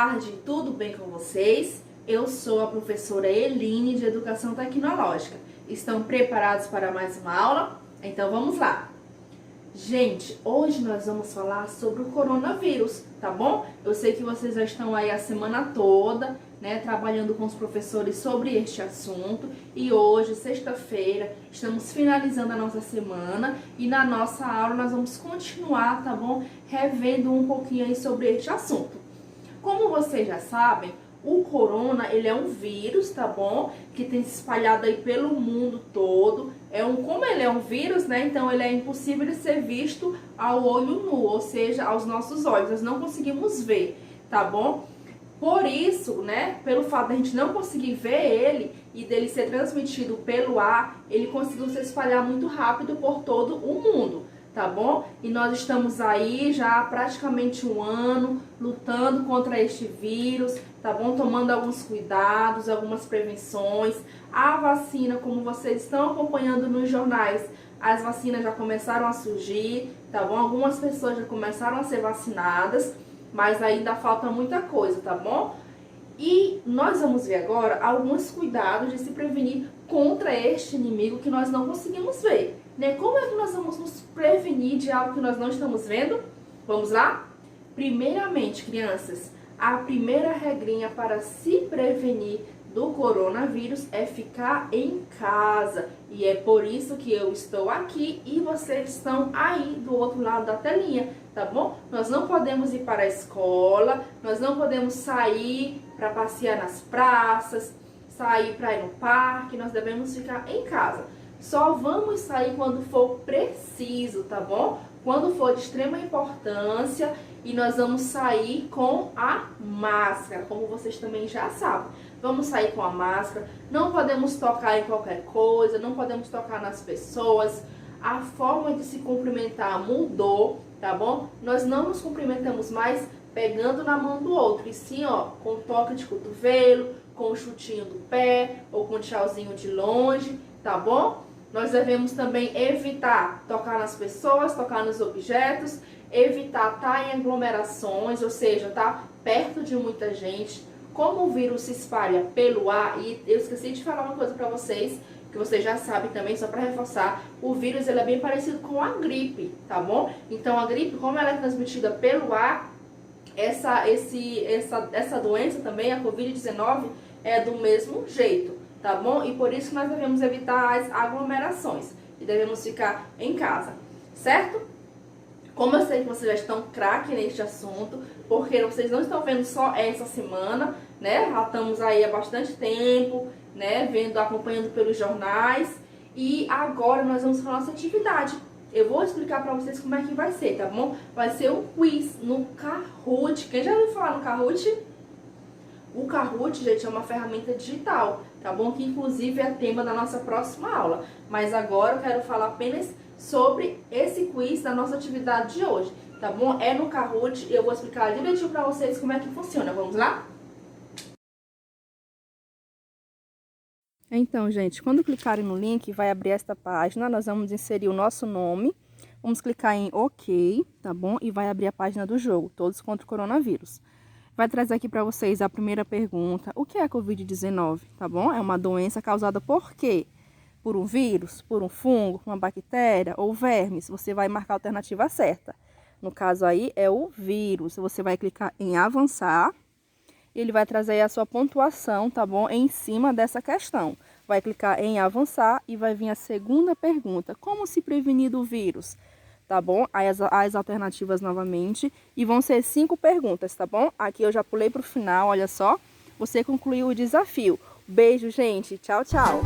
tarde, tudo bem com vocês? Eu sou a professora Eline de Educação Tecnológica. Estão preparados para mais uma aula? Então vamos lá! Gente, hoje nós vamos falar sobre o coronavírus, tá bom? Eu sei que vocês já estão aí a semana toda, né, trabalhando com os professores sobre este assunto. E hoje, sexta-feira, estamos finalizando a nossa semana e na nossa aula nós vamos continuar, tá bom? Revendo um pouquinho aí sobre este assunto. Como vocês já sabem, o corona, ele é um vírus, tá bom? Que tem se espalhado aí pelo mundo todo. Como ele é um vírus, né? Então ele é impossível de ser visto ao olho nu, ou seja, aos nossos olhos. Nós não conseguimos ver, tá bom? Por isso, né, pelo fato de a gente não conseguir ver ele e dele ser transmitido pelo ar, ele conseguiu se espalhar muito rápido por todo o mundo, tá bom? E nós estamos aí já há praticamente um ano lutando contra este vírus, tá bom? Tomando alguns cuidados, algumas prevenções. A vacina, como vocês estão acompanhando nos jornais, as vacinas já começaram a surgir, tá bom? Algumas pessoas já começaram a ser vacinadas, mas ainda falta muita coisa, tá bom? E nós vamos ver agora alguns cuidados de se prevenir contra este inimigo que nós não conseguimos ver, né? Como é que nós vamos nos prevenir de algo que nós não estamos vendo? Vamos lá? Primeiramente, crianças, a primeira regrinha para se prevenir do coronavírus é ficar em casa. E é por isso que eu estou aqui e vocês estão aí do outro lado da telinha, tá bom? Nós não podemos ir para a escola, nós não podemos sair para passear nas praças, sair para ir no parque, nós devemos ficar em casa. Só vamos sair quando for preciso, tá bom? Quando for de extrema importância, e nós vamos sair com a máscara, como vocês também já sabem. Vamos sair com a máscara, não podemos tocar em qualquer coisa, não podemos tocar nas pessoas. A forma de se cumprimentar mudou, tá bom? Nós não nos cumprimentamos mais pegando na mão do outro, e sim, ó, com toque de cotovelo, com o chutinho do pé, ou com tchauzinho de longe, tá bom? Nós devemos também evitar tocar nas pessoas, tocar nos objetos, evitar estar em aglomerações, ou seja, estar perto de muita gente. Como o vírus se espalha pelo ar, e eu esqueci de falar uma coisa para vocês, que vocês já sabem também, só para reforçar, o vírus ele é bem parecido com a gripe, tá bom? Então a gripe, como ela é transmitida pelo ar, essa doença também, a Covid-19, é do mesmo jeito, tá bom? E por isso nós devemos evitar as aglomerações e devemos ficar em casa, certo? Como eu sei que vocês já estão craque neste assunto, porque vocês não estão vendo só essa semana, né? Já estamos aí há bastante tempo, né? Acompanhando pelos jornais. E agora nós vamos para a nossa atividade. Eu vou explicar para vocês como é que vai ser, tá bom? Vai ser um quiz no Kahoot. Quem já ouviu falar no Kahoot? O Kahoot, gente, é uma ferramenta digital, tá bom? Que inclusive é tema da nossa próxima aula. Mas agora eu quero falar apenas sobre esse quiz da nossa atividade de hoje, tá bom? É no Kahoot e eu vou explicar direitinho pra vocês como é que funciona. Vamos lá? Então, gente, quando clicarem no link, vai abrir esta página. Nós vamos inserir o nosso nome. Vamos clicar em OK, tá bom? E vai abrir a página do jogo, Todos contra o Coronavírus. Vai trazer aqui para vocês a primeira pergunta. O que é a Covid-19, tá bom? É uma doença causada por quê? Por um vírus, por um fungo, uma bactéria ou vermes? Você vai marcar a alternativa certa. No caso aí é o vírus. Você vai clicar em avançar. Ele vai trazer aí a sua pontuação, tá bom? Em cima dessa questão. Vai clicar em avançar e vai vir a segunda pergunta. Como se prevenir do vírus? Tá bom? Aí as alternativas novamente. E vão ser 5 perguntas, tá bom? Aqui eu já pulei pro final, olha só. Você concluiu o desafio. Beijo, gente. Tchau, tchau.